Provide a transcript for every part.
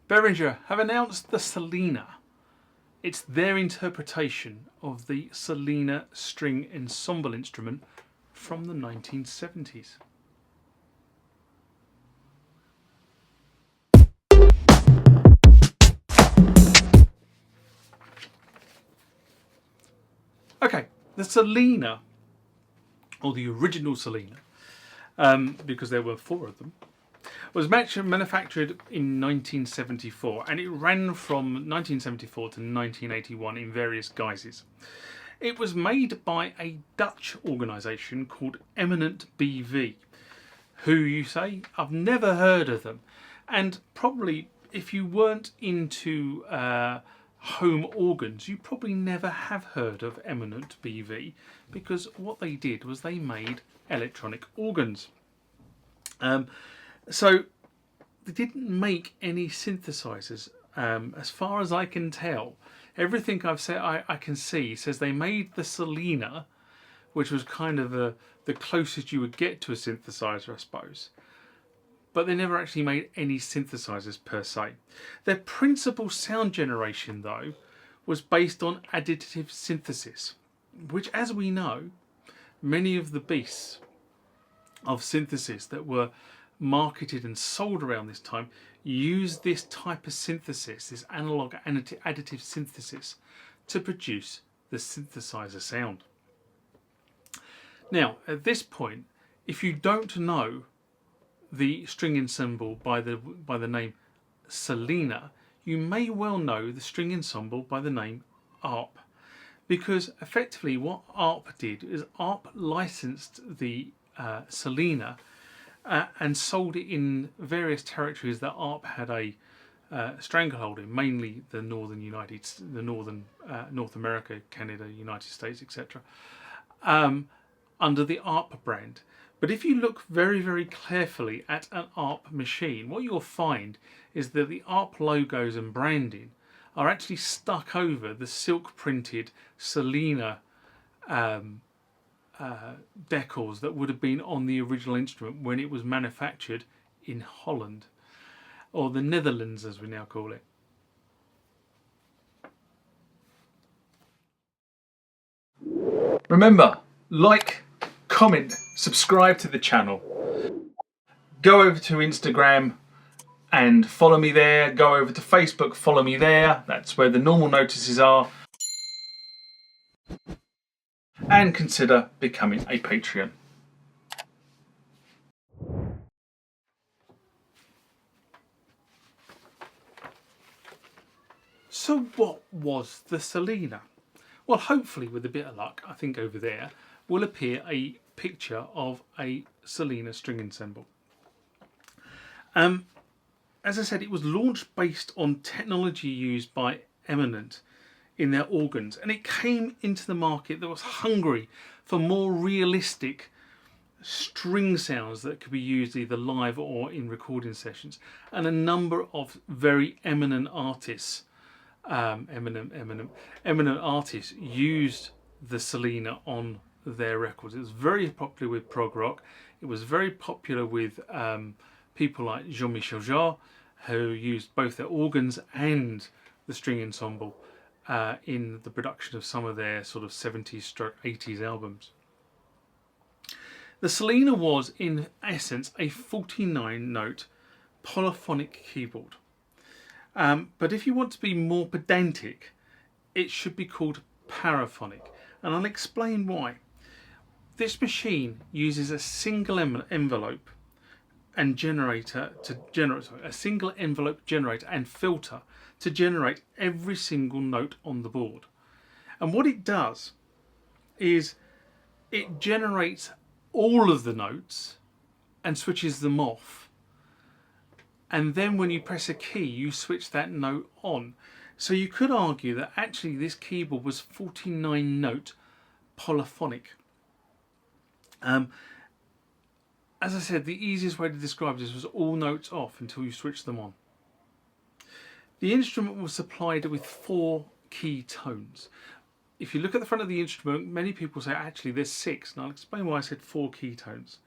Behringer have announced the Solina. It's their interpretation of the Solina String Ensemble instrument from the 1970s. Okay, the Solina, or the original Solina, because there were 4 of them, was manufactured in 1974, and it ran from 1974 to 1981 in various guises. It was made by a Dutch organisation called Eminent BV, who you say, I've never heard of them, and probably if you weren't into home organs, you probably never have heard of Eminent BV, because what they did was they made electronic organs. So they didn't make any synthesizers, as far as I can tell. Everything I've said, I can see says they made the Solina, which was kind of the closest you would get to a synthesizer, I suppose. But they never actually made any synthesizers per se. Their principal sound generation, though, was based on additive synthesis, which, as we know, many of the beasts of synthesis that were marketed and sold around this time used this type of synthesis, this analog additive synthesis, to produce the synthesizer sound. Now, at this point, if you don't know the string ensemble by the name Solina, you may well know the string ensemble by the name ARP, because effectively what ARP did is ARP licensed the Solina and sold it in various territories that ARP had a stranglehold in, mainly the North America, Canada, United States, etc., under the ARP brand. But if you look very, very carefully at an ARP machine, what you'll find is that the ARP logos and branding are actually stuck over the silk printed Solina decals that would have been on the original instrument when it was manufactured in Holland, or the Netherlands as we now call it. Remember, like, comment, subscribe to the channel. Go over to Instagram and follow me there. Go over to Facebook, follow me there. That's where the normal notices are. And consider becoming a Patreon. So what was the Solina? Well, hopefully with a bit of luck, I think over there will appear a picture of a Solina string ensemble. As I said, it was launched based on technology used by Eminent in their organs, and it came into the market that was hungry for more realistic string sounds that could be used either live or in recording sessions. And a number of very eminent artists, eminent artists used the Solina on their records. It was very popular with prog rock. It was very popular with people like Jean-Michel Jarre, who used both their organs and the string ensemble in the production of some of their sort of 70s/80s albums. The Solina was, in essence, a 49-note polyphonic keyboard. But if you want to be more pedantic, it should be called paraphonic, and I'll explain why. This machine uses a single envelope and generator to generate a single envelope generator and filter to generate every single note on the board. And what it does is it generates all of the notes and switches them off, and then when you press a key you switch that note on. So you could argue that actually this keyboard was 49-note polyphonic. As I said, the easiest way to describe this was all notes off until you switch them on. The instrument was supplied with 4 key tones. If you look at the front of the instrument, many people say actually there's 6, and I'll explain why I said 4 key tones.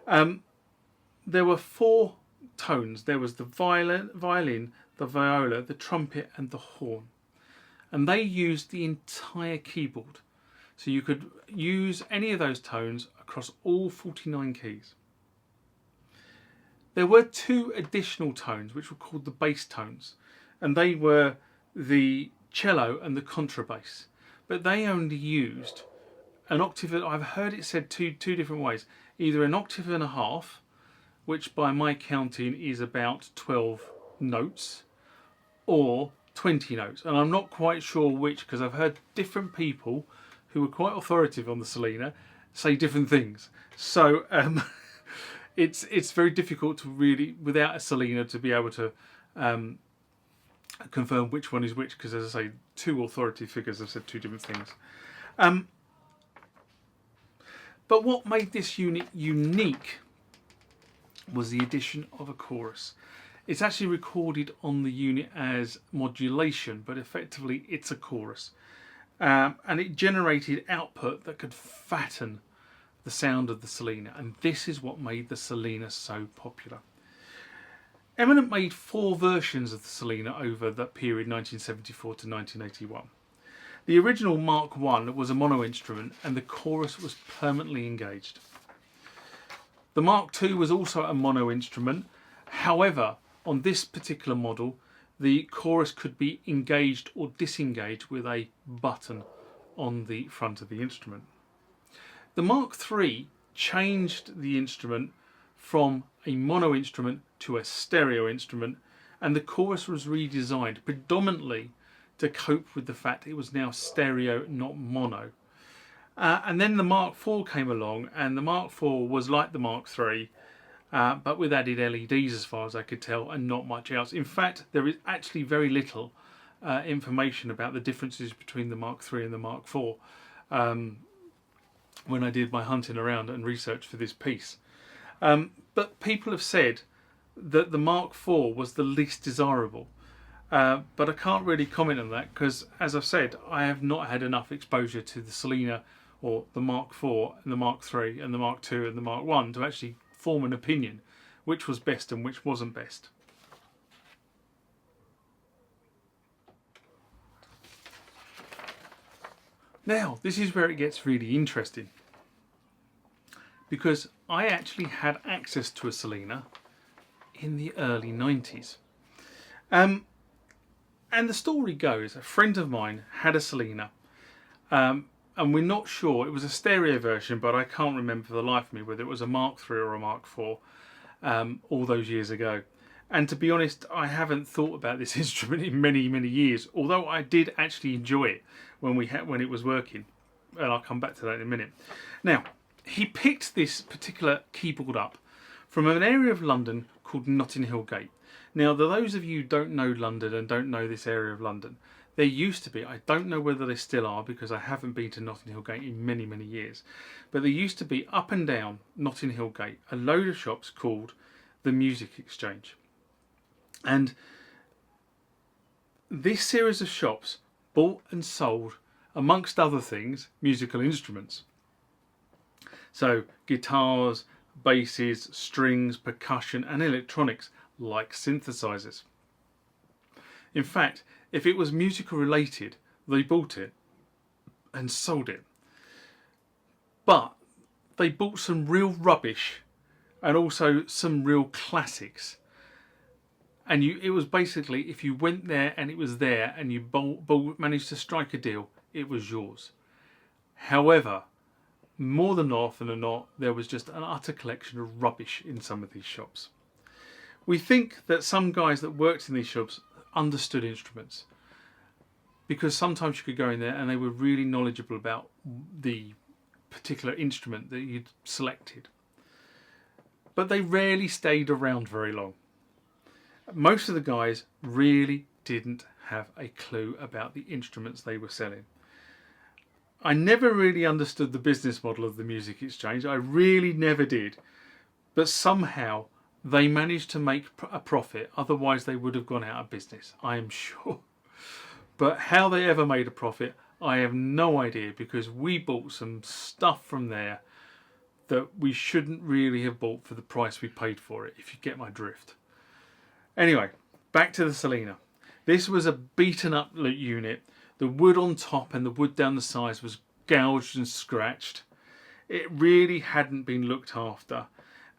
There were 4 tones. There was the violin, the viola, the trumpet and the horn. And they used the entire keyboard. So you could use any of those tones across all 49 keys. There were 2 additional tones which were called the bass tones, and they were the cello and the contrabass. But they only used an octave. I've heard it said two different ways. Either an octave and a half, which by my counting is about 12 notes, or 20 notes. And I'm not quite sure which, because I've heard different people who are quite authoritative on the Solina say different things. So it's very difficult to really, without a Solina, to be able to confirm which one is which, because as I say, 2 authority figures have said 2 different things. But what made this unit unique was the addition of a chorus. It's actually recorded on the unit as modulation, but effectively it's a chorus. And it generated output that could fatten the sound of the Solina, and this is what made the Solina so popular. Eminent made 4 versions of the Solina over that period 1974 to 1981. The original Mark I was a mono instrument and the chorus was permanently engaged. The Mark II was also a mono instrument. However, on this particular model, the chorus could be engaged or disengaged with a button on the front of the instrument. The Mark III changed the instrument from a mono instrument to a stereo instrument, and the chorus was redesigned predominantly to cope with the fact it was now stereo, not mono. And then the Mark IV came along, and the Mark IV was like the Mark III, but with added LEDs as far as I could tell, and not much else. In fact, there is actually very little information about the differences between the Mark III and the Mark IV when I did my hunting around and research for this piece. But people have said that the Mark IV was the least desirable. But I can't really comment on that because, as I've said, I have not had enough exposure to the Solina or the Mark IV and the Mark III and the Mark II and the Mark I to actually form an opinion which was best and which wasn't best. Now, this is where it gets really interesting, because I actually had access to a Solina in the early 90s. And the story goes, a friend of mine had a Solina, and we're not sure, it was a stereo version, but I can't remember for the life of me whether it was a Mark III or a Mark IV all those years ago. And to be honest, I haven't thought about this instrument in many, many years, although I did actually enjoy it when it was working. And I'll come back to that in a minute. Now, he picked this particular keyboard up from an area of London called Notting Hill Gate. Now, those of you who don't know London and don't know this area of London, there used to be, I don't know whether they still are because I haven't been to Notting Hill Gate in many, many years, but there used to be up and down Notting Hill Gate a load of shops called the Music Exchange. And this series of shops bought and sold, amongst other things, musical instruments. So guitars, basses, strings, percussion and electronics like synthesizers. In fact, if it was musical related, they bought it and sold it. But they bought some real rubbish and also some real classics. And it was basically, if you went there and it was there and you managed to strike a deal, it was yours. However, more than often than not, there was just an utter collection of rubbish in some of these shops. We think that some guys that worked in these shops understood instruments, because sometimes you could go in there and they were really knowledgeable about the particular instrument that you'd selected. But they rarely stayed around very long. Most of the guys really didn't have a clue about the instruments they were selling. I never really understood the business model of the Music Exchange. I really never did. But somehow they managed to make a profit, otherwise they would have gone out of business, I am sure. But how they ever made a profit, I have no idea, because we bought some stuff from there that we shouldn't really have bought for the price we paid for it, if you get my drift. Anyway, back to the Solina. This was a beaten up unit. The wood on top and the wood down the sides was gouged and scratched. It really hadn't been looked after.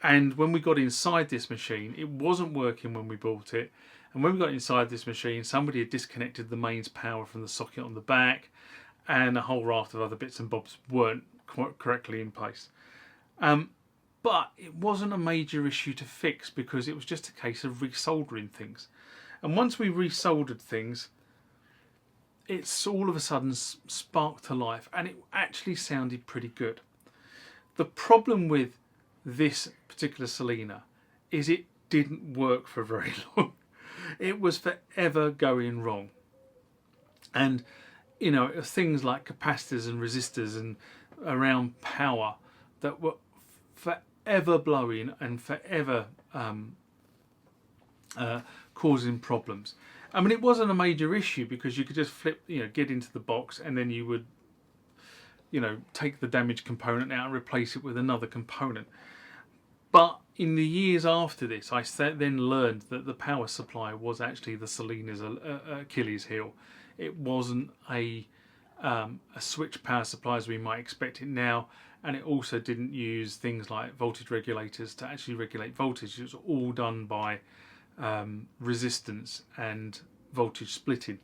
And when we got inside this machine, it wasn't working when we bought it. And when we got inside this machine, somebody had disconnected the mains power from the socket on the back, and a whole raft of other bits and bobs weren't correctly in place. But it wasn't a major issue to fix because it was just a case of resoldering things. And once we resoldered things, it's all of a sudden sparked to life, and it actually sounded pretty good. The problem with this particular Solina is it didn't work for very long. It was forever going wrong. And you know, it was things like capacitors and resistors and around power that were forever blowing and forever causing problems. I mean, it wasn't a major issue because you could just get into the box, and then you would, take the damaged component out and replace it with another component. But in the years after this, I then learned that the power supply was actually the Solina's Achilles heel. It wasn't a switch power supply as we might expect it now, and it also didn't use things like voltage regulators to actually regulate voltage. It was all done by resistance and voltage splitting.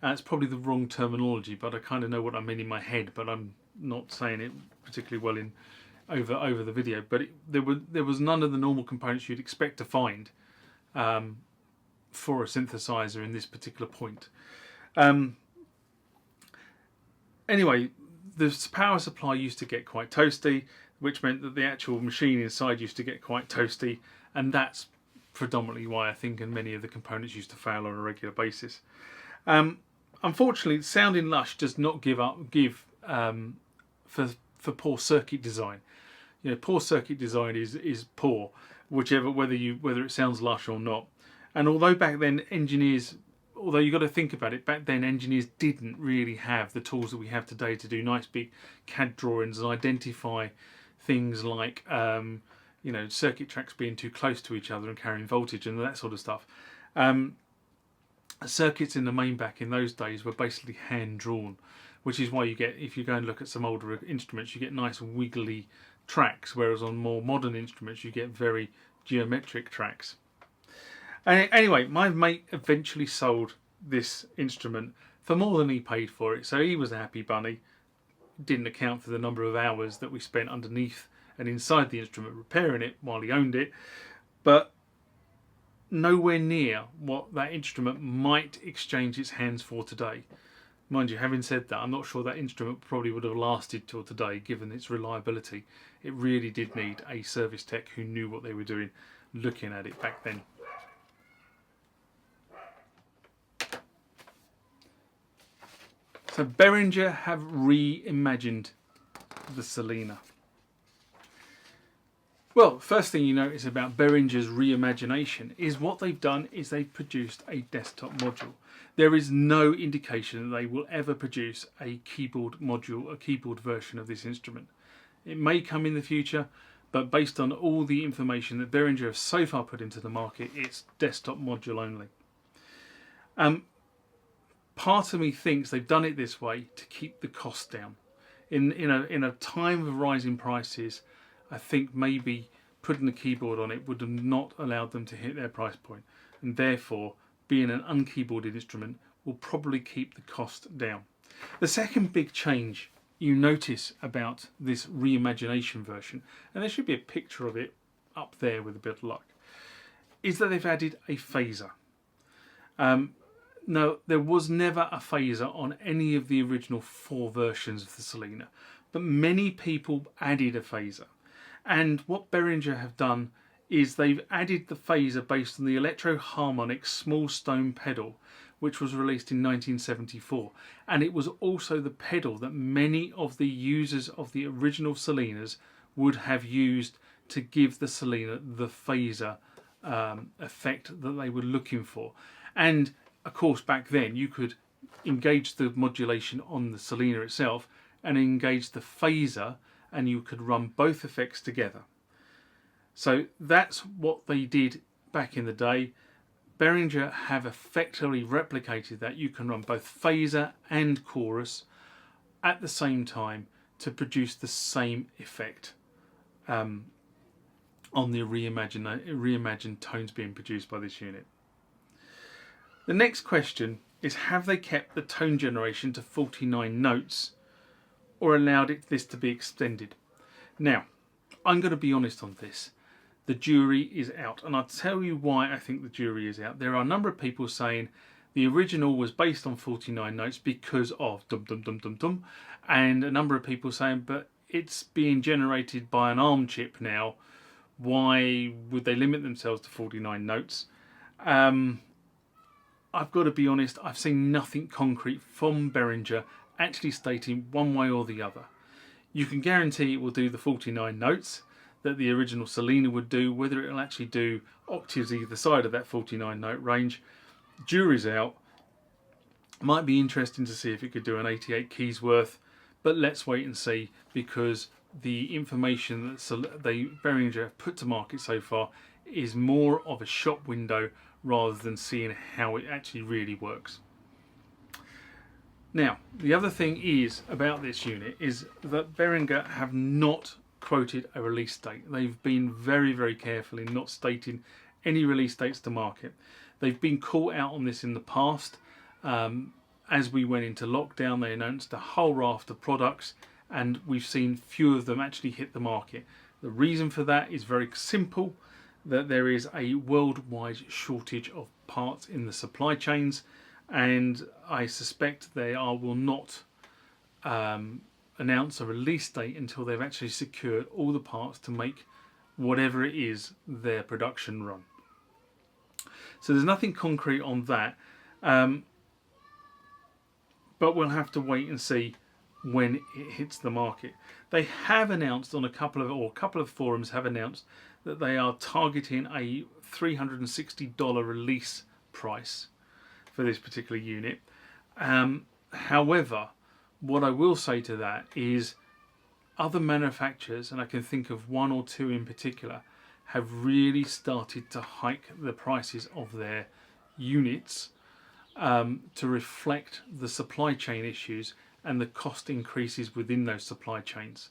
It's probably the wrong terminology, but I kind of know what I mean in my head, but I'm not saying it particularly well in over the video. But there was none of the normal components you'd expect to find for a synthesizer in this particular point. Anyway, the power supply used to get quite toasty, which meant that the actual machine inside used to get quite toasty, and that's predominantly why I think and many of the components used to fail on a regular basis. Unfortunately, sounding lush does not give for poor circuit design. Poor circuit design is poor, whether it sounds lush or not. And although back then you've got to think about it, back then engineers didn't really have the tools that we have today to do nice big CAD drawings and identify things like circuit tracks being too close to each other and carrying voltage and that sort of stuff. Circuits in the main back in those days were basically hand drawn, which is why if you go and look at some older instruments, you get nice wiggly tracks, whereas on more modern instruments you get very geometric tracks. Anyway, my mate eventually sold this instrument for more than he paid for it, so he was a happy bunny. Didn't account for the number of hours that we spent underneath and inside the instrument repairing it while he owned it, but nowhere near what that instrument might exchange its hands for today. Mind you, having said that, I'm not sure that instrument probably would have lasted till today given its reliability. It really did need a service tech who knew what they were doing looking at it back then. So Behringer have reimagined the Solina. Well, first thing you notice about Behringer's reimagination is what they've done is they've produced a desktop module. There is no indication that they will ever produce a keyboard module, a keyboard version of this instrument. It may come in the future, but based on all the information that Behringer have so far put into the market, it's desktop module only. Part of me thinks they've done it this way to keep the cost down. In a time of rising prices, I think maybe putting a keyboard on it would have not allowed them to hit their price point, and therefore being an unkeyboarded instrument will probably keep the cost down. The second big change you notice about this reimagination version, and there should be a picture of it up there with a bit of luck, is that they've added a phaser. No, there was never a phaser on any of the original 4 versions of the Solina, but many people added a phaser. And what Behringer have done is they've added the phaser based on the Electro-Harmonic small stone pedal, which was released in 1974. And it was also the pedal that many of the users of the original Solinas would have used to give the Solina the phaser effect that they were looking for. And of course, back then you could engage the modulation on the Solina itself and engage the phaser, and you could run both effects together. So that's what they did back in the day. Behringer have effectively replicated that. You can run both phaser and chorus at the same time to produce the same effect on the reimagined tones being produced by this unit. The next question is, have they kept the tone generation to 49 notes or allowed this to be extended? Now, I'm going to be honest on this. The jury is out, and I'll tell you why I think the jury is out. There are a number of people saying the original was based on 49 notes because of dum dum dum dum dum, and a number of people saying, but it's being generated by an ARM chip now. Why would they limit themselves to 49 notes? I've got to be honest, I've seen nothing concrete from Behringer actually stating one way or the other. You can guarantee it will do the 49 notes that the original Solina would do. Whether it will actually do octaves either side of that 49 note range, jury's out. Might be interesting to see if it could do an 88 keys worth, but let's wait and see, because the information that Behringer have put to market so far is more of a shop window rather than seeing how it actually really works. Now, the other thing is about this unit is that Behringer have not quoted a release date. They've been very, very careful in not stating any release dates to market. They've been caught out on this in the past. As we went into lockdown, they announced a whole raft of products, and we've seen few of them actually hit the market. The reason for that is very simple, that there is a worldwide shortage of parts in the supply chains, and I suspect they will not announce a release date until they've actually secured all the parts to make whatever it is their production run. So there's nothing concrete on that, but we'll have to wait and see when it hits the market. They have announced on a couple of forums have announced that they are targeting a $360 release price for this particular unit. However, what I will say to that is other manufacturers, and I can think of one or two in particular, have really started to hike the prices of their units to reflect the supply chain issues and the cost increases within those supply chains.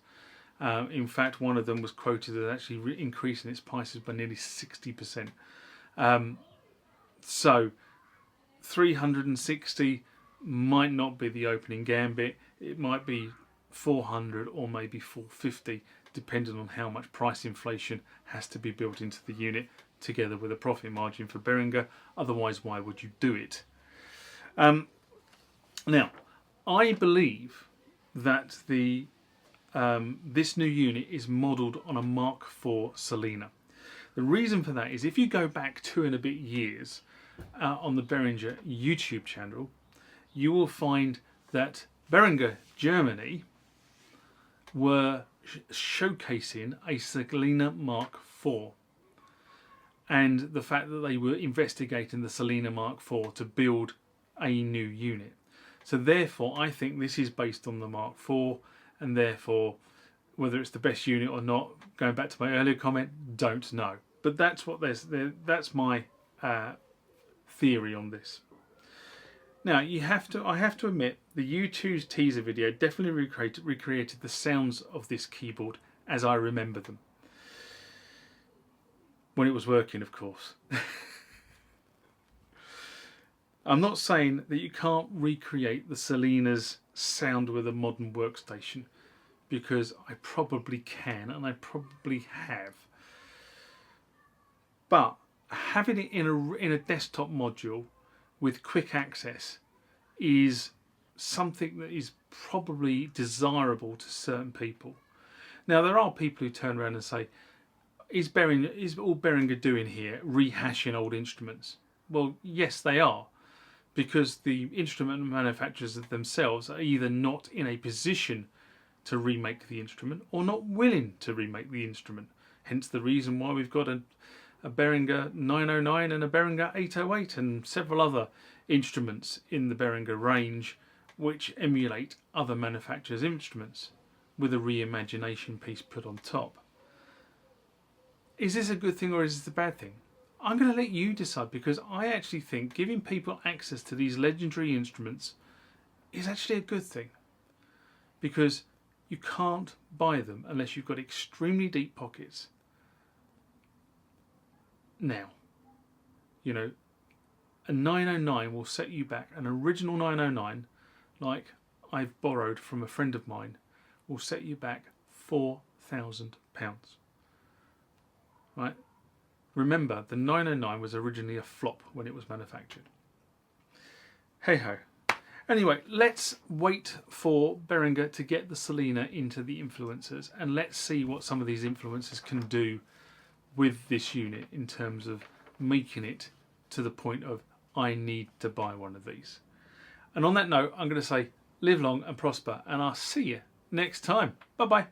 In fact, one of them was quoted as actually increasing its prices by nearly 60%. So 360 might not be the opening gambit. It might be 400 or maybe 450, depending on how much price inflation has to be built into the unit, together with a profit margin for Behringer. Otherwise, why would you do it? Now, I believe that this new unit is modelled on a Mark IV Solina. The reason for that is, if you go back 2 and a bit years on the Behringer YouTube channel, you will find that Behringer Germany were showcasing a Solina Mark IV, and the fact that they were investigating the Solina Mark IV to build a new unit. So therefore, I think this is based on the Mark IV, and therefore, whether it's the best unit or not, going back to my earlier comment, don't know. But that's that's my theory on this. Now, I have to admit, the U2's teaser video definitely recreated the sounds of this keyboard as I remember them. When it was working, of course. I'm not saying that you can't recreate the Solina's sound with a modern workstation, because I probably can, and I probably have. But having it in a desktop module with quick access is something that is probably desirable to certain people. Now, there are people who turn around and say, is all Behringer doing here rehashing old instruments? Well, yes, they are, because the instrument manufacturers themselves are either not in a position to remake the instrument or not willing to remake the instrument. Hence the reason why we've got a Behringer 909 and a Behringer 808 and several other instruments in the Behringer range which emulate other manufacturers' instruments with a reimagination piece put on top. Is this a good thing or is this a bad thing? I'm going to let you decide, because I actually think giving people access to these legendary instruments is actually a good thing, because you can't buy them unless you've got extremely deep pockets. Now, you know, a 909 will set you back. An original 909, like I've borrowed from a friend of mine, will set you back £4,000. Right? Remember, the 909 was originally a flop when it was manufactured. Hey ho. Anyway, let's wait for Behringer to get the Solina into the influencers, and let's see what some of these influencers can do with this unit in terms of making it to the point of I need to buy one of these. And on that note, I'm going to say live long and prosper, and I'll see you next time. Bye bye.